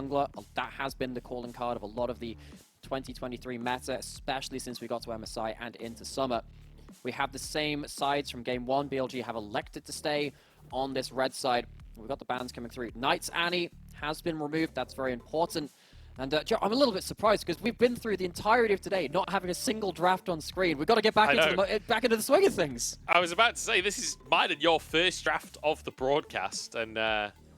jungler. That has been the calling card of a lot of the 2023 meta, especially since we got to MSI and into summer. We have the same sides from Game 1. BLG have elected to stay on this red side. We've got the bans coming through. Knight's Annie has been removed. That's very important. And Joe, I'm a little bit surprised because we've been through the entirety of today not having a single draft on screen. We've got to get back into the swing of things. I was about to say, this is mine and your first draft of the broadcast, and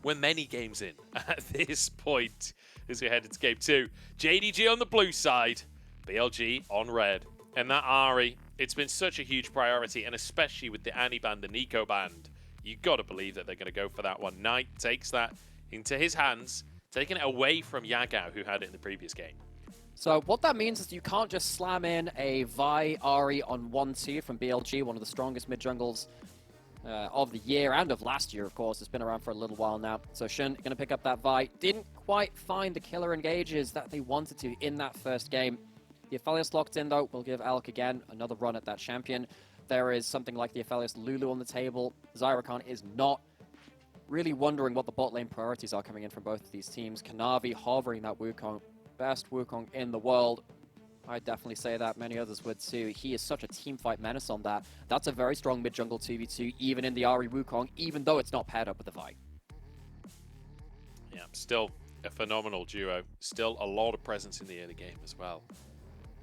we're many games in at this point as we head into Game 2. JDG on the blue side, BLG on red. And that Ahri, it's been such a huge priority, and especially with the Annie band, the Nico band, you got to believe that they're going to go for that one. Knight takes that into his hands, taking it away from Yagao, who had it in the previous game. So what that means is you can't just slam in a Vi Ahri on 1-2 from BLG, one of the strongest mid-jungles of the year and of last year, of course. It's been around for a little while now. So Shen going to pick up that Vi. Didn't quite find the killer engages that they wanted to in that first game. The Aphelios locked in, though, will give Alec again another run at that champion. There is something like the Aphelios Lulu on the table. Zyrakan is not. Really wondering what the bot lane priorities are coming in from both of these teams. Kanavi hovering that Wukong, best Wukong in the world. I'd definitely say that. Many others would too. He is such a teamfight menace on that. That's a very strong mid-jungle 2v2, even in the Ahri Wukong, even though it's not paired up with the Vi. Yeah, still a phenomenal duo. Still a lot of presence in the early game as well.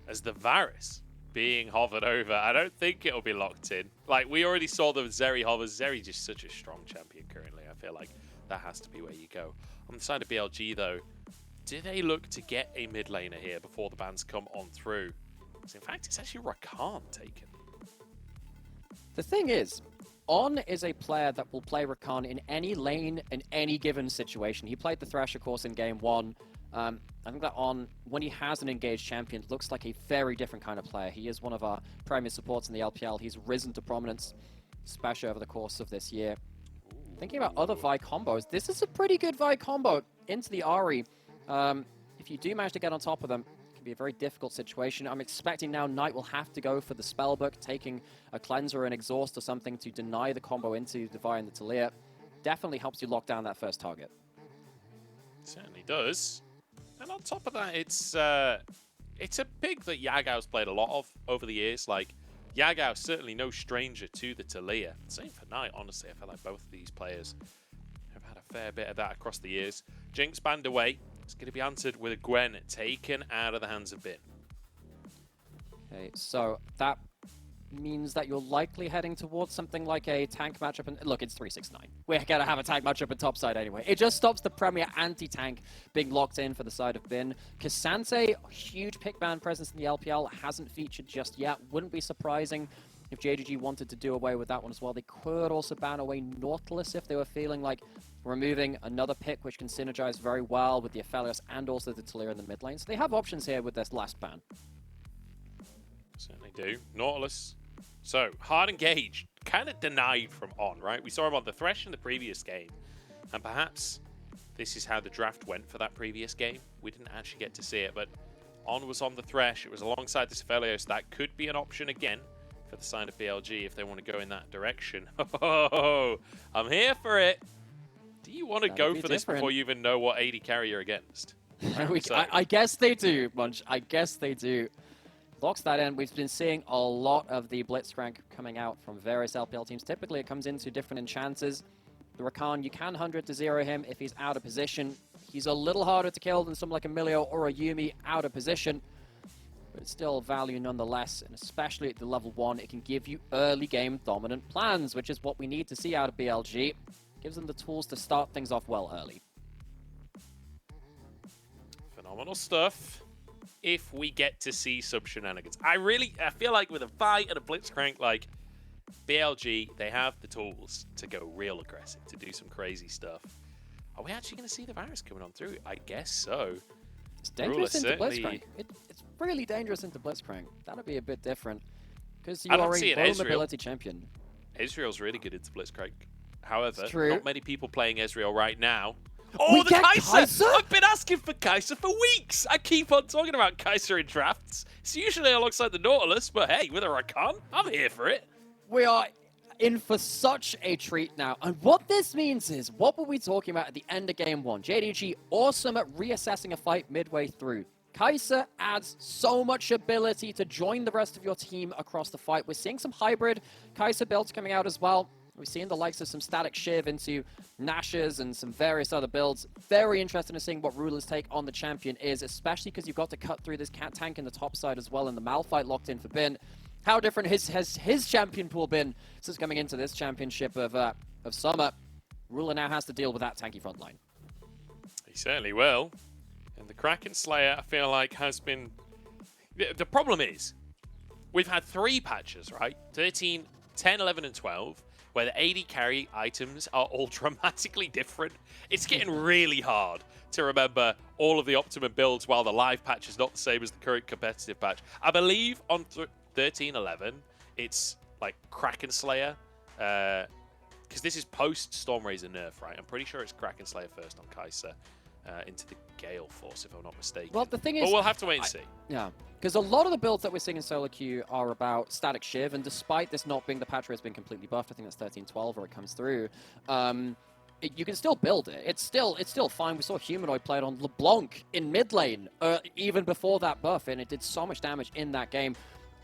As the Varus being hovered over, I don't think it'll be locked in. Like, we already saw the Zeri hovers. Zeri just such a strong champion currently. I feel like that has to be where you go. On the side of BLG, though, do they look to get a mid laner here before the bans come on through? Because in fact, it's actually Rakan taken. The thing is, On is a player that will play Rakan in any lane, in any given situation. He played the Thresh, of course, in Game 1. I think that On, when he has an engaged champion, looks like a very different kind of player. He is one of our premier supports in the LPL. He's risen to prominence, especially over the course of this year. Thinking about other Vi combos, this is a pretty good Vi combo into the Ahri. If you do manage to get on top of them, it can be a very difficult situation. I'm expecting now Knight will have to go for the spellbook, taking a cleanser or an exhaust or something to deny the combo into the Vi and the Talia. Definitely helps you lock down that first target. Certainly does. And on top of that, it's a pick that Yagao's played a lot of over the years. Like, Yagao's certainly no stranger to the Talia. Same for Knight, honestly. I feel like both of these players have had a fair bit of that across the years. Jinx banned away. It's going to be answered with a Gwen taken out of the hands of Bin. Okay, so that means that you're likely heading towards something like a tank matchup. And look, it's 369. We're going to have a tank matchup in top side anyway. It just stops the premier anti-tank being locked in for the side of Bin. Cassante, huge pick ban presence in the LPL, hasn't featured just yet. Wouldn't be surprising if JDG wanted to do away with that one as well. They could also ban away Nautilus if they were feeling like removing another pick, which can synergize very well with the Aphelios and also the Talia in the mid lane. So they have options here with this last ban. Certainly do. Nautilus. So, hard engaged. Kind of denied from On, right? We saw him on the Thresh in the previous game. And perhaps this is how the draft went for that previous game. We didn't actually get to see it, but On was on the Thresh. It was alongside the Aphelios. That could be an option again for the side of BLG if they want to go in that direction. Oh, I'm here for it. Do you want to go for this before you even know what AD carry you're against? I guess they do, Munch. I guess they do. Locks that in. We've been seeing a lot of the Blitzcrank coming out from various LPL teams. Typically, it comes into different enchanters. The Rakan, you can 100 to 0 him if he's out of position. He's a little harder to kill than someone like a Milio or a Yuumi out of position. But it's still value nonetheless, and especially at the level 1, it can give you early game dominant plans, which is what we need to see out of BLG. Gives them the tools to start things off well early. Phenomenal stuff. If we get to see some shenanigans. I feel like with a Vi and a Blitzcrank, like BLG, they have the tools to go real aggressive, to do some crazy stuff. Are we actually going to see the virus coming on through? I guess so. It's dangerous into Blitzcrank. It's really dangerous into Blitzcrank. That'll be a bit different. Because you are a low mobility champion. Ezreal's really good into Blitzcrank. However, not many people playing Ezreal right now. Oh, the Kai'Sa! I've been asking for Kai'Sa for weeks! I keep on talking about Kai'Sa in drafts. It's usually alongside the Nautilus, but hey, with a Rakan, I'm here for it. We are... in for such a treat now. And what this means is, what were we talking about at the end of Game 1? JDG awesome at reassessing a fight midway through. Kai'Sa adds so much ability to join the rest of your team across the fight. We're seeing some hybrid Kai'Sa builds coming out as well. We've seen the likes of some Static Shiv into Nash's and some various other builds. Very interested in seeing what Ruler's take on the champion is, especially because you've got to cut through this cat tank in the top side as well, and the Malphite locked in for Bin. How different has his champion pool been since coming into this championship of Summer? Ruler now has to deal with that tanky front line. He certainly will. And the Kraken Slayer, I feel like, has been... The problem is, we've had 3 patches, right? 13, 10, 11, and 12, where the AD carry items are all dramatically different. It's getting really hard to remember all of the optimum builds while the live patch is not the same as the current competitive patch. I believe on 13-11, it's like Kraken Slayer, because this is post Stormrazor nerf, right? I'm pretty sure it's Kraken Slayer first on Kai'Sa into the Gale Force, if I'm not mistaken. Well, the thing is... But we'll have to wait and see. Yeah, because a lot of the builds that we're seeing in solo queue are about Static Shiv, and despite this not being the patch where it's been completely buffed, I think that's 13-12 where it comes through, you can still build it. It's still fine. We saw Humanoid play it on LeBlanc in mid lane, even before that buff, and it did so much damage in that game.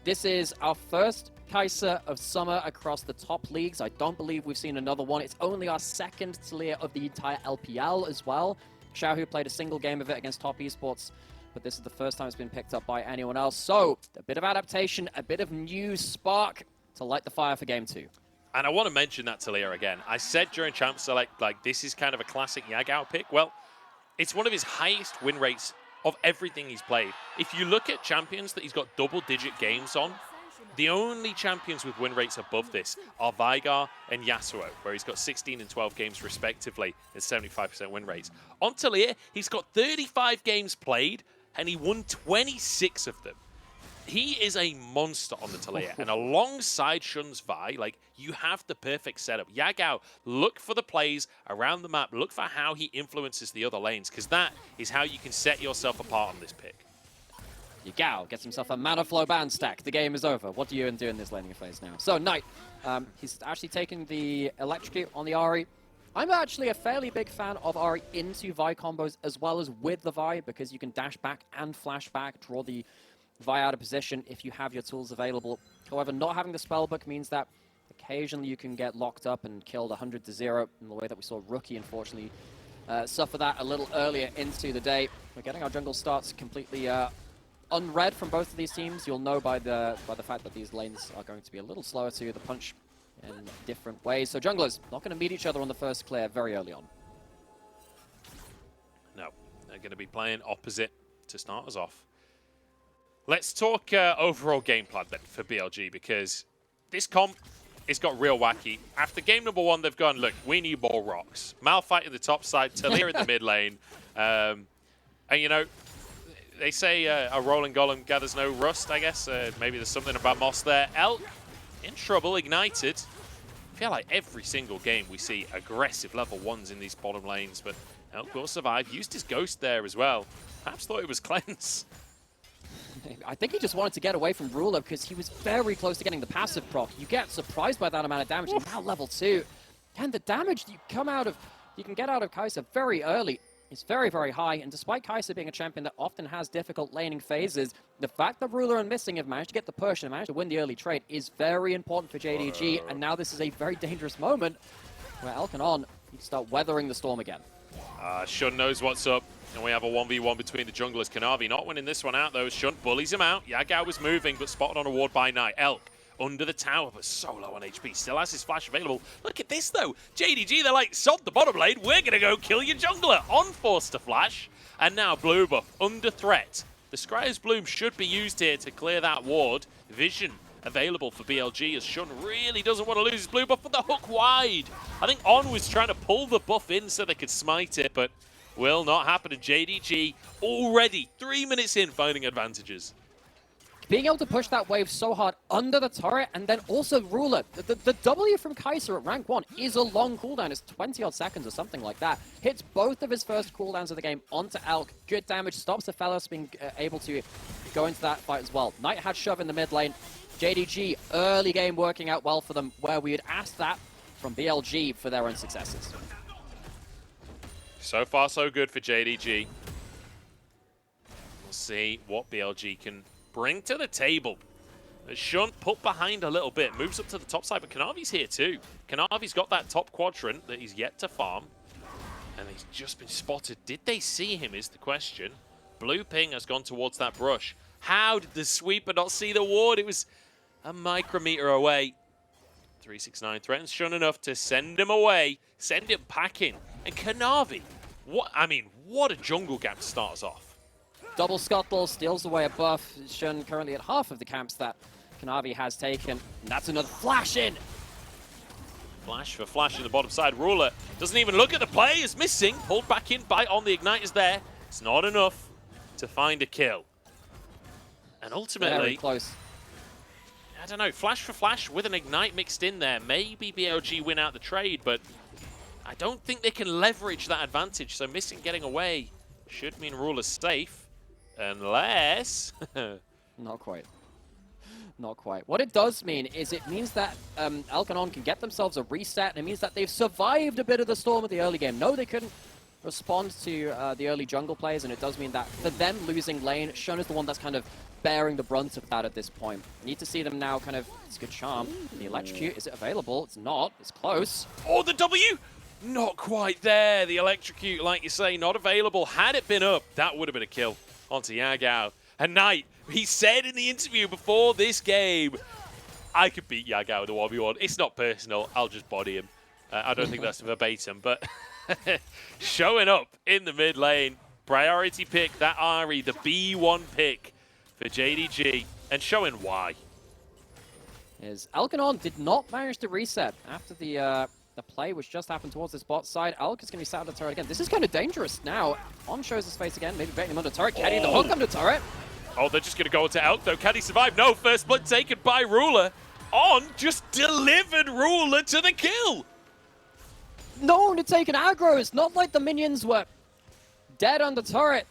This is our first Kai'Sa of Summer across the top leagues. I don't believe we've seen another one. It's only our second Talia of the entire LPL as well. Xiaohu played a single game of it against top Esports, but this is the first time it's been picked up by anyone else. So, a bit of adaptation, a bit of new spark to light the fire for Game 2. And I want to mention that Talia again. I said during Champ Select, like, this is kind of a classic Yagao pick. Well, it's one of his highest win rates of everything he's played. If you look at champions that he's got double-digit games on, the only champions with win rates above this are Veigar and Yasuo, where he's got 16 and 12 games respectively and 75% win rates. On Talia, he's got 35 games played, and he won 26 of them. He is a monster on the Talia, and alongside Shun's Vi, like, you have the perfect setup. Yagao, look for the plays around the map, look for how he influences the other lanes, because that is how you can set yourself apart on this pick. Yagao gets himself a Mana Flow ban stack. The game is over. What do you do in this laning phase now? So, Knight, he's actually taking the Electrocute on the Ahri. I'm actually a fairly big fan of Ahri into Vi combos as well as with the Vi, because you can dash back and flash back, draw the Vi out of position if you have your tools available. However, not having the spellbook means that occasionally you can get locked up and killed 100-0 in the way that we saw Rookie, unfortunately, suffer that a little earlier into the day. We're getting our jungle starts completely unread from both of these teams. You'll know by the fact that these lanes are going to be a little slower to the punch in different ways. So junglers not going to meet each other on the first clear very early on. No, they're going to be playing opposite to start us off. Let's talk overall game plan then for BLG, because this comp has got real wacky. After game number 1, they've gone, look, we need more rocks. Malphite in the top side, Talia in the mid lane. And, you know, they say a rolling golem gathers no rust, I guess. Maybe there's something about Moss there. Elk in trouble, ignited. I feel like every single game we see aggressive level 1s in these bottom lanes, but Elk will survive. Used his ghost there as well. Perhaps thought it was cleanse. I think he just wanted to get away from Ruler because he was very close to getting the passive proc. You get surprised by that amount of damage, and now level 2. And the damage you can get out of Kai'Sa very early is very, very high. And despite Kai'Sa being a champion that often has difficult laning phases, the fact that Ruler and Missing have managed to get the push and managed to win the early trade is very important for JDG. And now this is a very dangerous moment where Elkanon need to start weathering the storm again. Shun knows what's up. And we have a 1v1 between the junglers. Kanavi not winning this one out, though. Shun bullies him out. Yagao was moving, but spotted on a ward by Knight. Elk under the tower, but so low on HP. Still has his flash available. Look at this, though. JDG, they're like, sod the bottom lane. We're going to go kill your jungler. On force to flash. And now blue buff under threat. The Scryer's Bloom should be used here to clear that ward. Vision available for BLG as Shun really doesn't want to lose his blue buff, but the hook wide. I think On was trying to pull the buff in so they could smite it, but will not happen. And JDG already 3 minutes in finding advantages. Being able to push that wave so hard under the turret, and then also Ruler. The W from Kai'Sa at rank 1 is a long cooldown. It's 20-odd seconds or something like that. Hits both of his first cooldowns of the game onto Elk. Good damage. Stops the Fellas being able to go into that fight as well. Knight had shove in the mid lane. JDG, early game working out well for them, where we had asked that from BLG for their own successes. So far, so good for JDG. We'll see what BLG can bring to the table. As Shun put behind a little bit, moves up to the top side, but Kanavi's here too. Kanavi's got that top quadrant that he's yet to farm, and he's just been spotted. Did they see him is the question. Blue ping has gone towards that brush. How did the sweeper not see the ward? It was a micrometer away. 369 threatens Shun enough to send him away, send him packing. And Kanavi, what a jungle gap to start us off. Double scuttle steals away a buff. Shun currently at half of the camps that Kanavi has taken. And that's another flash in. Flash for flash in the bottom side. Ruler doesn't even look at the play. Is missing. Pulled back in. Bite on the ignite is there. It's not enough to find a kill. And ultimately, very close. I don't know. Flash for flash with an ignite mixed in there. Maybe BLG win out the trade, but I don't think they can leverage that advantage. So missing getting away should mean Ruler's safe. Unless... Not quite. Not quite. What it does mean is it means that Alkanon can get themselves a reset, and it means that they've survived a bit of the storm of the early game. No, they couldn't respond to the early jungle players, and it does mean that for them losing lane, Shun is the one that's kind of bearing the brunt of that at this point. Need to see them now kind of... It's a good charm. The electrocute, is it available? It's not. It's close. Oh, the W! Not quite there. The electrocute, like you say, not available. Had it been up, that would have been a kill onto Yagao. And Knight, he said in the interview before this game, I could beat Yagao with a 1v1. It's not personal. I'll just body him. I don't think that's verbatim, but showing up in the mid lane. Priority pick, that Ari, the B1 pick for JDG, and showing why. Is Alkanon did not manage to reset after the play which just happened towards this bot side. Alk is going to be sat under turret again. This is kind of dangerous now. On shows his face again, maybe baiting him under turret. Kenny the hook under turret. Oh, they're just going to go into Elk though. Can he survive? No, first blood taken by Ruler. On just delivered Ruler to the kill. No one to take an aggro. It's not like the minions were dead under turret.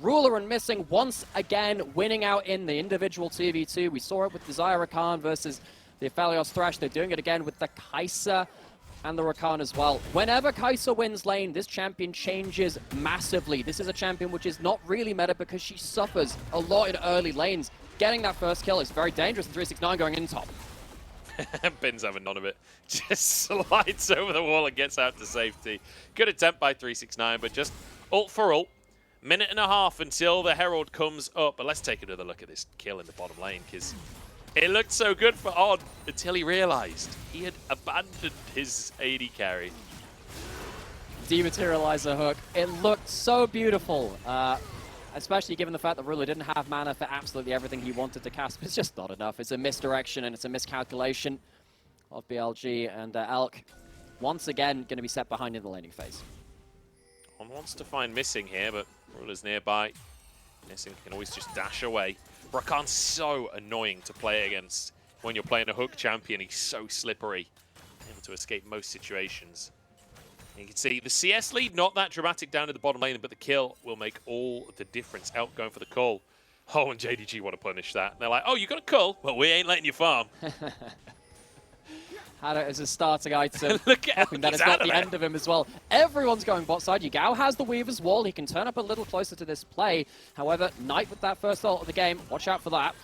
Ruler and missing once again, winning out in the individual 2v2. We saw it with Desire Rakan versus the Aphelios Thresh. They're doing it again with the Kai'Sa and the Rakan as well. Whenever Kai'Sa wins lane, this champion changes massively. This is a champion which is not really meta because she suffers a lot in early lanes. Getting that first kill is very dangerous, and 369 going in top. Bin's having none of it. Just slides over the wall and gets out to safety. Good attempt by 369, but just ult for ult. Minute and a half until the Herald comes up. But let's take another look at this kill in the bottom lane, because it looked so good for On until he realized he had abandoned his AD carry. Dematerializer hook. It looked so beautiful, especially given the fact that Ruler didn't have mana for absolutely everything he wanted to cast. But it's just not enough. It's a misdirection and it's a miscalculation of BLG, and Elk once again going to be set behind in the laning phase. On wants to find Missing here, but Ruler's nearby. Missing can always just dash away. Rakan's so annoying to play against when you're playing a hook champion. He's so slippery, able to escape most situations. And you can see the CS lead, not that dramatic down at the bottom lane, but the kill will make all the difference. Elk going for the cull. Oh, and JDG want to punish that. And they're like, oh, you got a cull? Well, we ain't letting you farm. Had it as a starting item. Look at that is not the end of him as well. Everyone's going bot side. Yagao has the Weaver's Wall. He can turn up a little closer to this play. However, Knight with that first ult of the game. Watch out for that.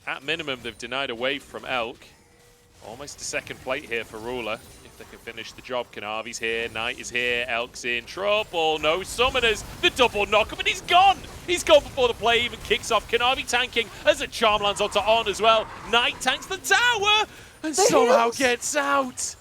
At minimum, they've denied a wave from Elk. Almost a second plate here for Ruler. If they can finish the job, Kanavi's here, Knight is here, Elk's in trouble. No summoners. The double knock him, and he's gone. He's gone before the play even kicks off. Kanavi tanking as a charm lands onto On as well. Knight tanks the tower and somehow gets out.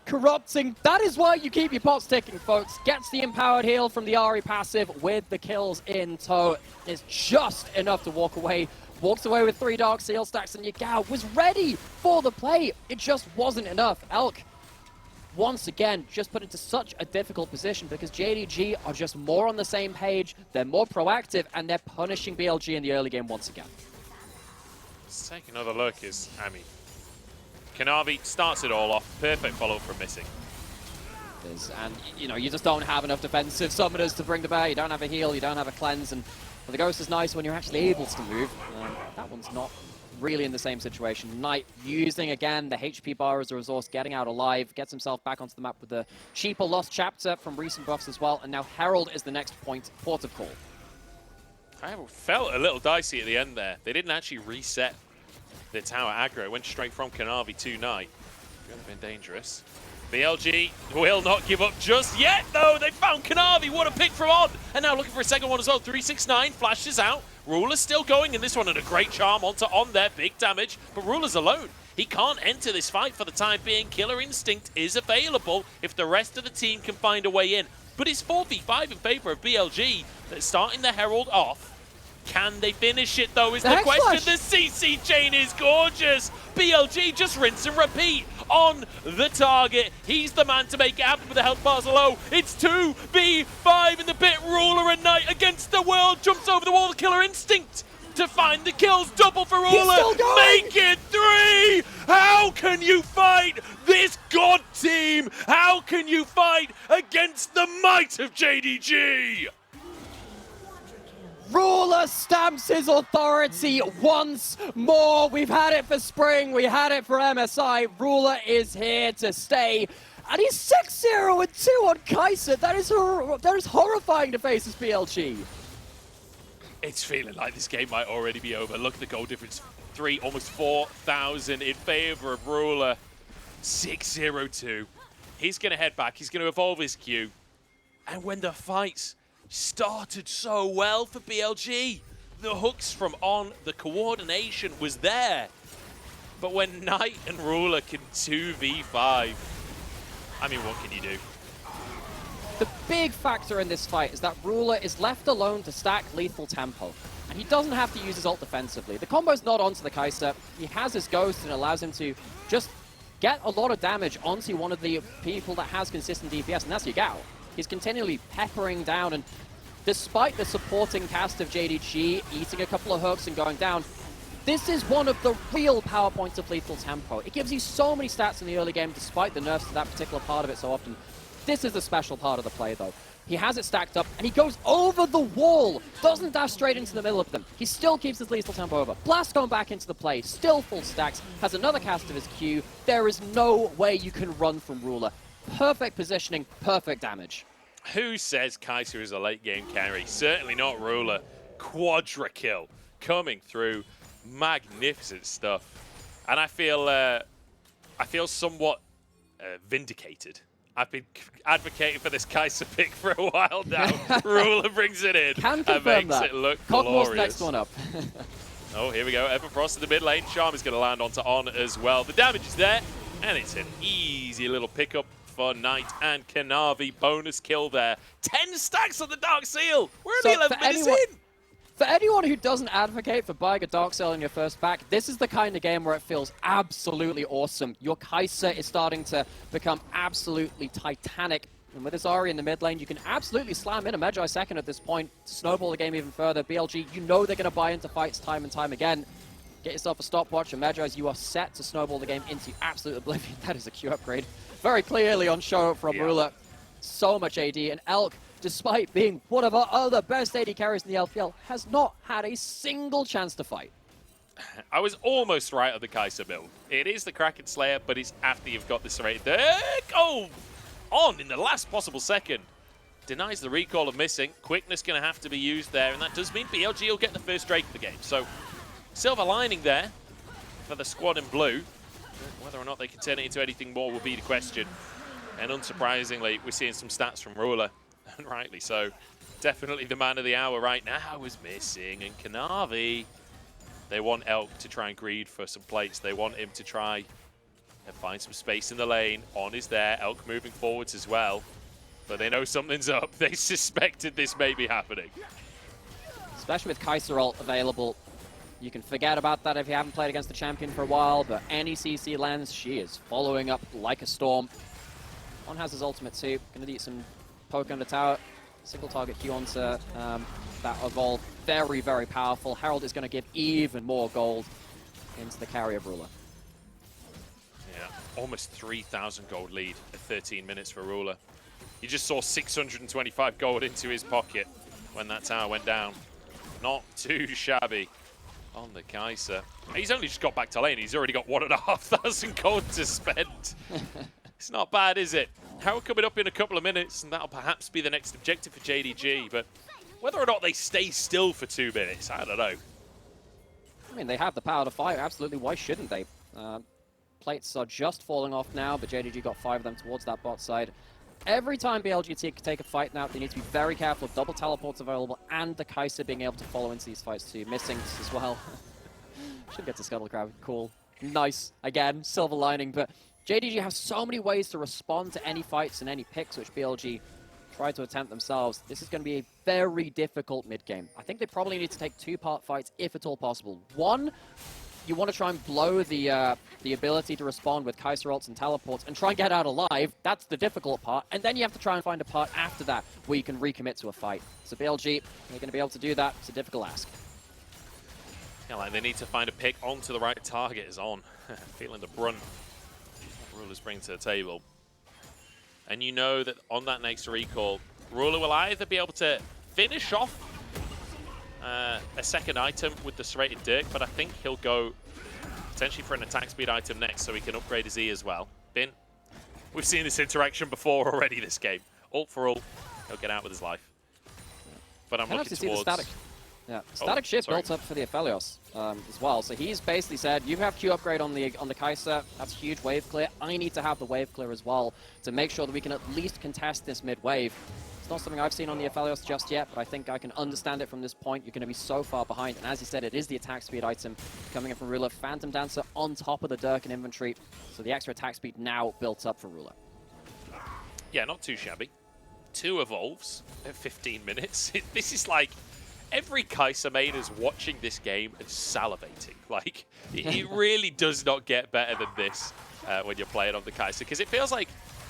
Corrupting. That is why you keep your pots ticking, folks. Gets the empowered heal from the Ari passive with the kills in tow. It's just enough to walk away. Walks away with 3 Dark Seal stacks, and Yagao was ready for the play. It just wasn't enough. Elk, once again, just put into such a difficult position because JDG are just more on the same page. They're more proactive, and they're punishing BLG in the early game once again. Let's take another look. Kanavi starts it all off. Perfect follow-up from Missing. And, you know, you just don't have enough defensive summoners to bring the bear. You don't have a heal, you don't have a cleanse, and the Ghost is nice when you're actually able to move. That one's not really in the same situation. Knight using, again, the HP bar as a resource, getting out alive, gets himself back onto the map with the cheaper Lost Chapter from recent buffs as well, and now Herald is the next port of call. I felt a little dicey at the end there. They didn't actually reset the tower aggro. It went straight from Kanavi to Knight. Could have been dangerous. BLG will not give up just yet, though. They found Kanavi. What a pick from On. And now looking for a second one as well. 369 flashes out. Ruler's still going in this one, and a great charm onto On there. Big damage, but Ruler's alone. He can't enter this fight for the time being. Killer Instinct is available if the rest of the team can find a way in. But it's 4v5 in favor of BLG. They're starting the Herald off. Can they finish it, though, is the question. The CC chain is gorgeous. BLG just rinse and repeat on the target. He's the man to make it happen with the health bars low. It's 2v5 in the pit. Ruler and Knight against the world. Jumps over the wall. The Killer Instinct to find the kills. Double for Ruler. Make it 3. How can you fight this god team? How can you fight against the might of JDG? Ruler stamps his authority once more. We've had it for Spring, we had it for MSI. Ruler is here to stay. And he's 6-0-2 on Kai'Sa. That is horrifying to face as BLG. It's feeling like this game might already be over. Look at the goal difference. 3, almost 4,000 in favor of Ruler. 6-0-2. He's going to head back. He's going to evolve his Q. And when the fights started so well for BLG, the hooks from On, the coordination was there. But when Knight and Ruler can 2v5, I mean, what can you do? The big factor in this fight is that Ruler is left alone to stack lethal tempo. And he doesn't have to use his ult defensively. The combo's not onto the Kai'Sa. He has his Ghost and allows him to just get a lot of damage onto one of the people that has consistent DPS, and that's Yagao. He's continually peppering down, and despite the supporting cast of JDG eating a couple of hooks and going down, this is one of the real power points of lethal tempo. It gives you so many stats in the early game, despite the nerfs to that particular part of it so often. This is the special part of the play, though. He has it stacked up, and he goes over the wall. Doesn't dash straight into the middle of them. He still keeps his lethal tempo over. Blast going back into the play, still full stacks, has another cast of his Q. There is no way you can run from Ruler. Perfect positioning, perfect damage. Who says Kai'Sa is a late game carry? Certainly not Ruler. Quadra kill coming through. Magnificent stuff. And I feel somewhat vindicated. I've been advocating for this Kai'Sa pick for a while now. Ruler brings it in and makes it look glorious. Next one up. Oh, here we go. Everfrost in the mid lane. Charm is going to land onto On as well. The damage is there, and it's an easy little pickup for Knight and Kanavi. Bonus kill there. 10 stacks on the Dark Seal. We're only 11 minutes in. For anyone who doesn't advocate for buying a Dark Seal in your first pack, this is the kind of game where it feels absolutely awesome. Your Kai'Sa is starting to become absolutely titanic. And with this Ahri in the mid lane, you can absolutely slam in a Magi second at this point to snowball the game even further. BLG, you know they're going to buy into fights time and time again. Get yourself a stopwatch, and Magi's, you are set to snowball the game into absolute oblivion. That is a Q upgrade. Very clearly on show from Ruler. So much AD, and Elk, despite being one of our other best AD carries in the LPL, has not had a single chance to fight. I was almost right on the Kai'Sa build. It is the Kraken Slayer, but it's after you've got this right there. Oh, On in the last possible second. Denies the recall of missing. Quickness going to have to be used there, and that does mean BLG will get the first Drake of the game. So, silver lining there for the squad in blue. Whether or not they can turn it into anything more will be the question. And unsurprisingly, we're seeing some stats from Ruler, and rightly so. Definitely the man of the hour right now is missing, and Kanavi, they want Elk to try and greed for some plates. They want him to try and find some space in the lane. On is there, Elk moving forwards as well. But they know something's up. They suspected this may be happening. Especially with Kai'Sa ult available. You can forget about that if you haven't played against the champion for a while, but any CC lands, she is following up like a storm. On has his ultimate too. Gonna do some poke on the tower. Single target Q onto that evolve. Very, very powerful. Herald is gonna give even more gold into the carry of Ruler. Yeah, almost 3,000 gold lead at 13 minutes for Ruler. You just saw 625 gold into his pocket when that tower went down. Not too shabby. on the Kaiser. He's only just got back to lane. He's already got 1,500 gold to spend. It's not bad, is it? How coming up in a couple of minutes, and that'll perhaps be the next objective for JDG, but whether or not they stay still for 2 minutes, I don't know. I mean, they have the power to fight, absolutely. Why shouldn't they? Plates are just falling off now, but JDG got 5 of them towards that bot side. Every time BLG take a fight now, they need to be very careful of double teleports available and the Kaiser being able to follow into these fights too. Missing as well. Should get to Scuttle Crab. Cool. Nice. Again, silver lining. But JDG have so many ways to respond to any fights and any picks which BLG try to attempt themselves. This is going to be a very difficult mid-game. I think they probably need to take 2-part fights if at all possible. One, you want to try and blow the ability to respond with Kaiser ults and teleports and try and get out alive. That's the difficult part. And then you have to try and find a part after that where you can recommit to a fight. So BLG, they're going to be able to do that. It's a difficult ask. Yeah, like they need to find a pick onto the right target is on. Feeling the brunt Rulers bring to the table. And you know that on that next recall, Ruler will either be able to finish off a second item with the serrated Dirk, but I think he'll go potentially for an attack speed item next so he can upgrade his E as well. Bin, we've seen this interaction before already this game. Ult for ult, he'll get out with his life. But I'm looking towards... Static shift built up for the Aphelios as well. So he's basically said, you have Q upgrade on the Kaiser, that's huge wave clear. I need to have the wave clear as well to make sure that we can at least contest this mid wave. It's not something I've seen on the Aphelios just yet, but I think I can understand it from this point. You're going to be so far behind. And as you said, it is the attack speed item coming in from Ruler. Phantom Dancer on top of the Dirk and inventory. So the extra attack speed now built up for Ruler. Yeah, not too shabby. 2 evolves at 15 minutes. This is like... Every Kaiser main is watching this game and salivating. Like, it really does not get better than this when you're playing on the Kaiser. Because it feels like,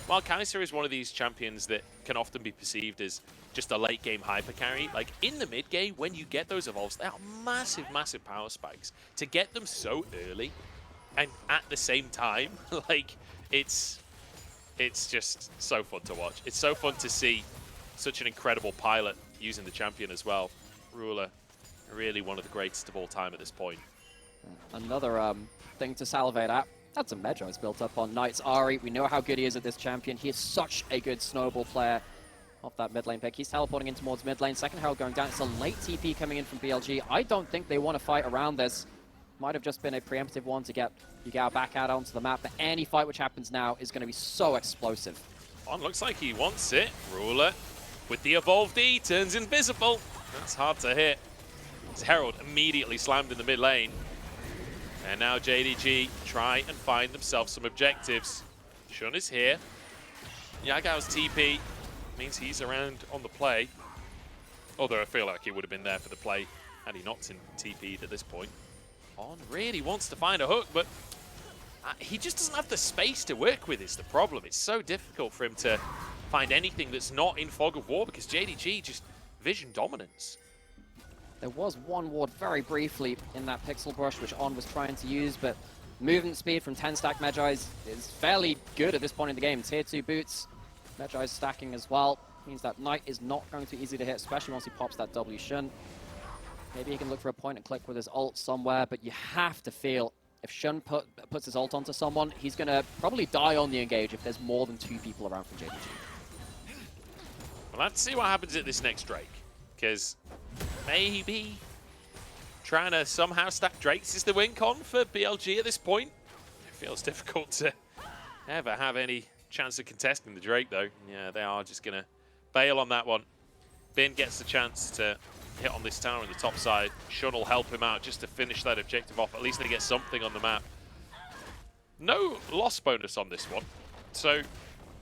while Kaiser is one of these champions that can often be perceived as just a late game hyper carry, like in the mid game, when you get those evolves, they are massive, massive power spikes. To get them so early and at the same time, like, it's just so fun to watch. It's so fun to see such an incredible pilot using the champion as well. Ruler, really one of the greatest of all time at this point. Another thing to salivate at. That's a Medjai's built up on Knight's Ari. We know how good he is at this champion. He is such a good snowball player off that mid lane pick. He's teleporting in towards mid lane. Second herald going down. It's a late TP coming in from BLG. I don't think they want to fight around this. Might have just been a preemptive one to get Yugao back out onto the map. But any fight which happens now is going to be so explosive. On looks like he wants it. Ruler with the evolved E turns invisible. That's hard to hit. His Herald immediately slammed in the mid lane. And now JDG try and find themselves some objectives. Shun is here. Yagao's TP means he's around on the play. Although I feel like he would have been there for the play had he not TP'd at this point. On really wants to find a hook, but he just doesn't have the space to work with is the problem. It's so difficult for him to find anything that's not in Fog of War because JDG just vision dominance. There was one ward very briefly in that pixel brush which On was trying to use, but movement speed from 10 stack Medjai's is fairly good at this point in the game. Tier 2 boots, Medjai's stacking as well. Means that Knight is not going to be easy to hit, especially once he pops that W Shun. Maybe he can look for a point and click with his ult somewhere, but you have to feel if Shun puts his ult onto someone, he's going to probably die on the engage if there's more than 2 people around from JDG. Well, let's see what happens at this next Drake, because maybe trying to somehow stack Drakes is the win con for BLG at this point. It feels difficult to ever have any chance of contesting the Drake, though. Yeah, they are just going to bail on that one. Bin gets the chance to hit on this tower on the top side. Shun will help him out just to finish that objective off. At least they get something on the map. No loss bonus on this one, so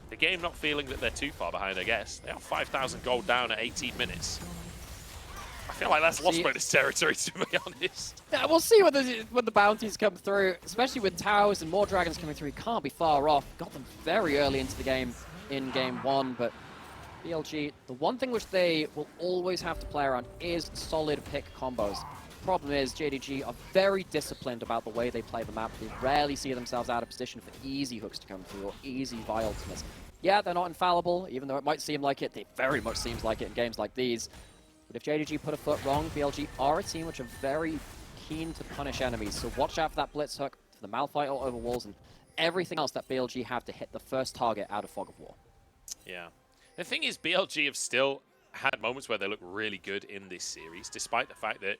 the game not feeling that they're too far behind, I guess. They are 5,000 gold down at 18 minutes. I feel like that's lost bonus territory, to be honest. Yeah, we'll see when the bounties come through, especially with towers and more dragons coming through. He can't be far off. Got them very early into the game in Game 1, but BLG, the one thing which they will always have to play around is solid pick combos. Problem is, JDG are very disciplined about the way they play the map. They rarely see themselves out of position for easy hooks to come through or easy Vi ultimates. Yeah, they're not infallible, even though it might seem like it. It very much seems like it in games like these. But if JDG put a foot wrong, BLG are a team which are very keen to punish enemies, so watch out for that blitz hook, for the Malphite ult over walls, and everything else that BLG have to hit the first target out of Fog of War. Yeah. The thing is, BLG have still had moments where they look really good in this series, despite the fact that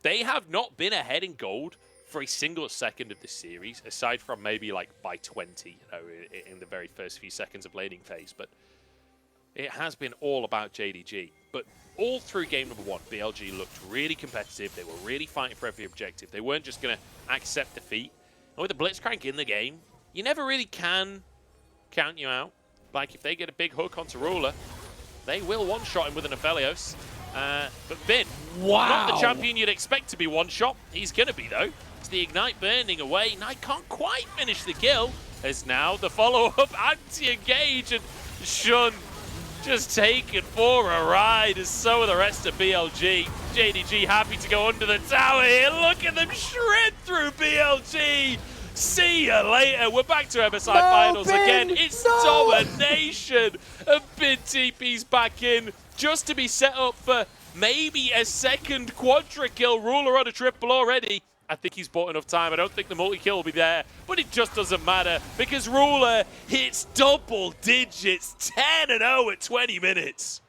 they have not been ahead in gold for a single second of this series, aside from maybe like by 20, you know, in the very first few seconds of laning phase. But it has been all about JDG. But all through game number 1, BLG looked really competitive. They were really fighting for every objective. They weren't just going to accept defeat. And with the Blitzcrank in the game, you never really can count you out. Like, if they get a big hook onto Ruler, they will one-shot him with an Aphelios. But Bin, not the champion you'd expect to be one-shot. He's going to be, though. It's the Ignite burning away. Knight can't quite finish the kill. As now the follow-up anti-engage, and Shun just taken for a ride, as so are the rest of BLG. JDG happy to go under the tower here. Look at them shred through BLG. See ya later. We're back to MSI Finals again. It's domination. And Bin TP's back in just to be set up for maybe a second quadra kill. Ruler on a triple already. I think he's bought enough time. I don't think the multi-kill will be there, but it just doesn't matter because Ruler hits double digits, 10-0 at 20 minutes.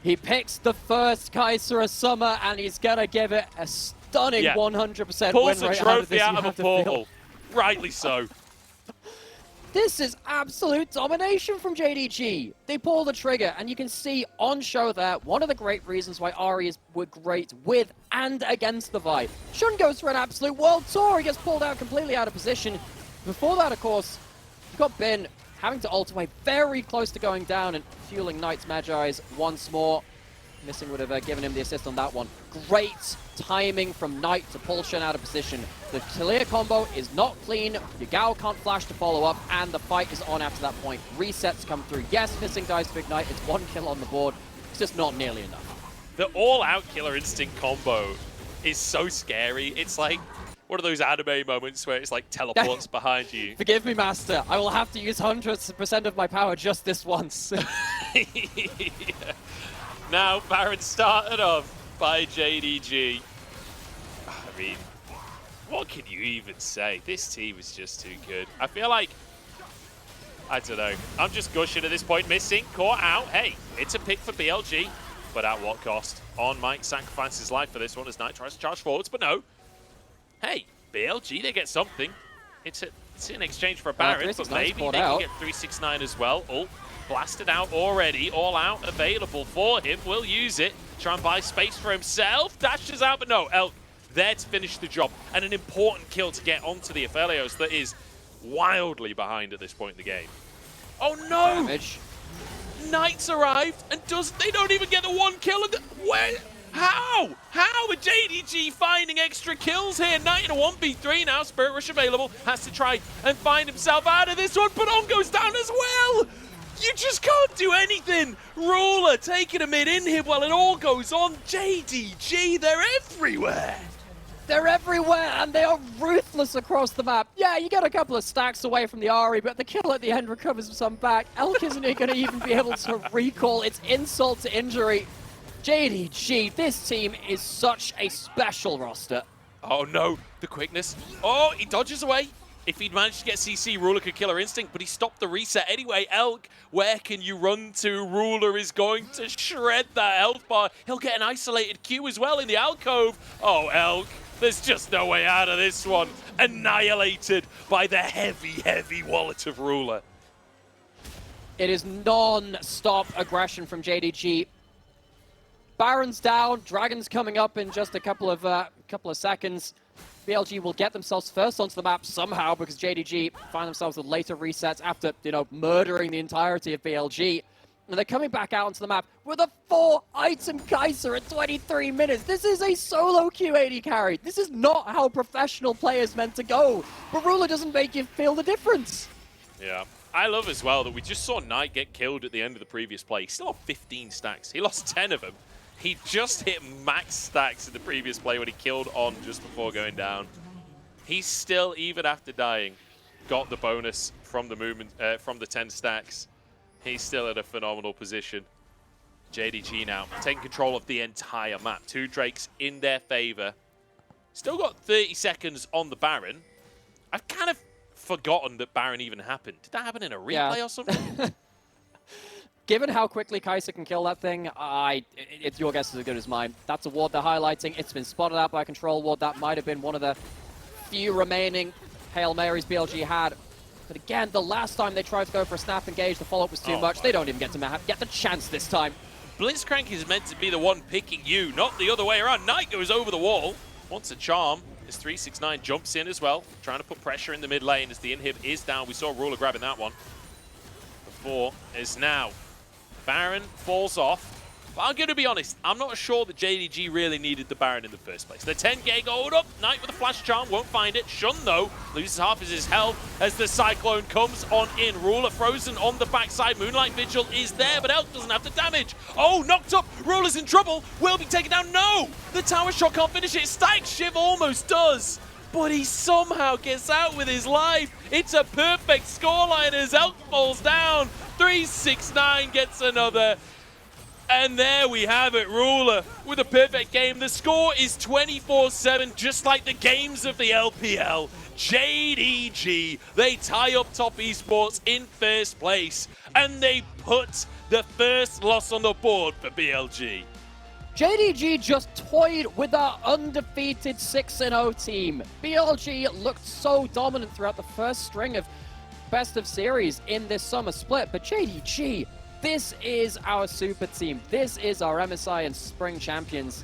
He picks the first Kaiser of Summer, and he's going to give it a stunning 100% Pulls win rate a trophy out out of a portal. Rightly so. This is absolute domination from JDG. They pull the trigger, and you can see on show there, one of the great reasons why Ari were great with and against the Vi. Shun goes for an absolute world tour. He gets pulled out completely out of position. Before that, of course, you've got Bin having to ult away very close to going down and fueling Knight's Magi's once more. Missing would have given him the assist on that one. Great timing from Knight to pull Shun out of position. The clear combo is not clean. Yagao can't flash to follow up, and the fight is on after that point. Resets come through. Yes, missing dies to Ignite. It's 1 kill on the board. It's just not nearly enough. The all-out Killer Instinct combo is so scary. It's like one of those anime moments where it's like teleports behind you. Forgive me, Master. I will have to use 100% of my power just this once. Yeah. Now, Baron started off by JDG. I mean, what can you even say? This team is just too good. I feel like, I don't know. I'm just gushing at this point. Missing, caught out. Hey, it's a pick for BLG, but at what cost? On might sacrifice his life for this one as Knight tries to charge forwards, but no. Hey, BLG, they get something. It's in exchange for a Baron, but maybe they can get 369 as well. Ult blasted out already, all out available for him. Will use it, try and buy space for himself. Dashes out, but no, Elk there to finish the job. And an important kill to get onto the Aphelios that is wildly behind at this point in the game. Oh no! Damage. Knight's arrived and they don't even get the 1 kill. Where? How? How are JDG finding extra kills here? Knight in a 1v3 now. Spirit Rush available. Has to try and find himself out of this one, but on goes down as well. You just can't do anything. Ruler taking a mid-in here while it all goes on. JDG, they're everywhere. They're everywhere, and they are ruthless across the map. Yeah, you get a couple of stacks away from the Ari, but the kill at the end recovers some back. Elk isn't going to even be able to recall. It's insult to injury. JDG, this team is such a special roster. Oh no, the quickness. Oh, he dodges away. If he'd managed to get CC, Ruler could Killer Instinct, but he stopped the reset anyway. Elk, where can you run to? Ruler is going to shred that health bar. He'll get an isolated Q as well in the alcove. Oh, Elk, there's just no way out of this one. Annihilated by the heavy, heavy wallet of Ruler. It is non-stop aggression from JDG. Baron's down, Dragon's coming up in just a couple of seconds. BLG will get themselves first onto the map somehow because JDG find themselves with later resets after, murdering the entirety of BLG. And they're coming back out onto the map with a 4-item Kaiser at 23 minutes. This is a solo Q80 carry. This is not how professional players meant to go. But Ruler doesn't make you feel the difference. Yeah. I love as well that we just saw Knight get killed at the end of the previous play. He's still on 15 stacks. He lost 10 of them. He just hit max stacks in the previous play when he killed On just before going down. He's still, even after dying, got the bonus from the movement, from the 10 stacks. He's still at a phenomenal position. JDG now taking control of the entire map. 2 Drakes in their favor. Still got 30 seconds on the Baron. I've kind of forgotten that Baron even happened. Did that happen in a replay or something? Given how quickly Kai'Sa can kill that thing, it's your guess is as good as mine. That's a ward they're highlighting. It's been spotted out by Control Ward. That might have been one of the few remaining Hail Marys BLG had. But again, the last time they tried to go for a snap engage, the follow-up was too much. They don't even get the chance this time. Blitzcrank is meant to be the one picking you, not the other way around. Knight goes over the wall. Wants a charm. As 369 jumps in as well, trying to put pressure in the mid lane as the inhib is down. We saw Ruler grabbing that one. Before is now. Baron falls off. But I'm going to be honest, I'm not sure that JDG really needed the Baron in the first place. The 10k gold up. Knight with a flash charm, won't find it. Shun, though, loses half of his health as the Cyclone comes on in. Ruler frozen on the backside. Moonlight Vigil is there, but Elk doesn't have the damage. Oh, knocked up. Ruler's in trouble. Will be taken down. No! The tower shot can't finish it. Static Shiv almost does. But he somehow gets out with his life. It's a perfect scoreline as Elk falls down. 369 gets another. And there we have it, Ruler with a perfect game. The score is 24-7, just like the games of the LPL. JDG, they tie up Top Esports in first place, and they put the first loss on the board for BLG. JDG just toyed with our undefeated 6-0 team. BLG looked so dominant throughout the first string of best of series in this summer split, but JDG, this is our super team. This is our MSI and Spring champions.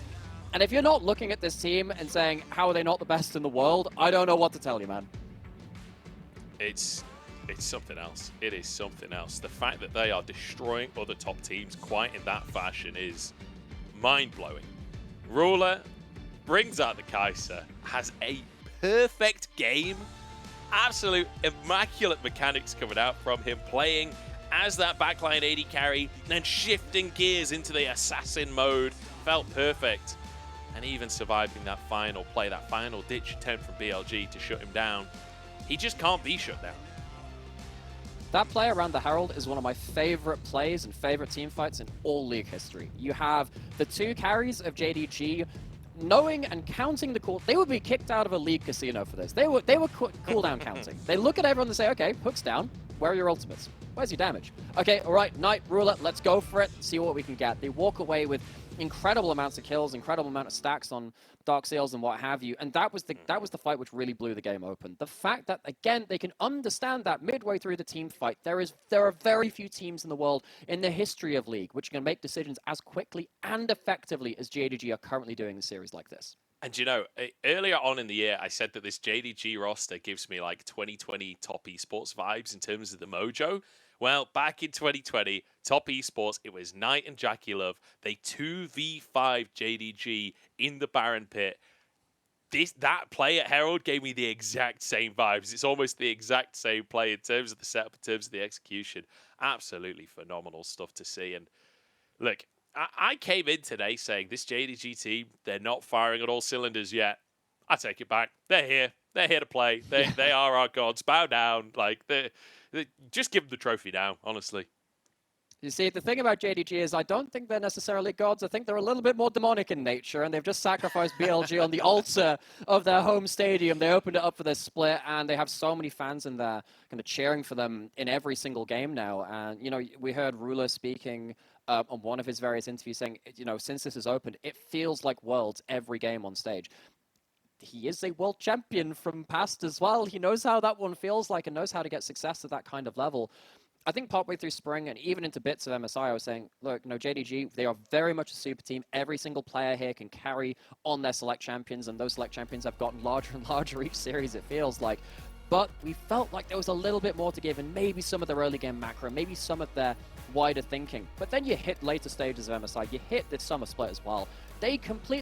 And if you're not looking at this team and saying, how are they not the best in the world? I don't know what to tell you, man. It's something else. It is something else. The fact that they are destroying other top teams quite in that fashion is mind-blowing. Ruler brings out the Kai'Sa, has a perfect game. Absolute immaculate mechanics coming out from him, playing as that backline AD carry, then shifting gears into the assassin mode. Felt perfect. And even surviving that final play, that final ditch attempt from BLG to shut him down. He just can't be shut down. That play around the Herald is one of my favorite plays and favorite team fights in all League history. You have the two carries of JDG knowing and counting the call. They would be kicked out of a League casino for this. They were cooldown counting. They look at everyone and say, okay, hook's down. Where are your ultimates? Where's your damage? Okay, all right, Knight, Ruler, let's go for it. See what we can get. They walk away with incredible amounts of kills, incredible amount of stacks on Dark Seals and what have you. And that was the fight which really blew the game open. The fact that, again, they can understand that midway through the team fight, there are very few teams in the world in the history of League which can make decisions as quickly and effectively as JDG are currently doing in a series like this. And you know, earlier on in the year, I said that this JDG roster gives me like 2020 Top Esports vibes in terms of the mojo. Well, back in 2020, Top Esports, it was Knight and Jackie Love. They 2v5 JDG in the Baron pit. That play at Herald gave me the exact same vibes. It's almost the exact same play in terms of the setup, in terms of the execution. Absolutely phenomenal stuff to see. And look, I came in today saying this JDG team, they're not firing at all cylinders yet. I take it back. They're here. They're here to play. They are our gods. Bow down. Like, just give them the trophy now, honestly. You see, the thing about JDG is I don't think they're necessarily gods. I think they're a little bit more demonic in nature, and they've just sacrificed BLG on the altar of their home stadium. They opened it up for this split, and they have so many fans in there kind of cheering for them in every single game now. And, you know, we heard Ruler speaking on one of his various interviews saying, you know, since this has opened, it feels like Worlds every game on stage. He is a world champion from past as well. He knows how that one feels like and knows how to get success at that kind of level. I think partway through spring and even into bits of MSI, I was saying, look, no, JDG, they are very much a super team. Every single player here can carry on their select champions, and those select champions have gotten larger and larger each series, it feels like. But we felt like there was a little bit more to give, and maybe some of their early game macro, maybe some of their wider thinking. But then you hit later stages of MSI, you hit this summer split as well. They completely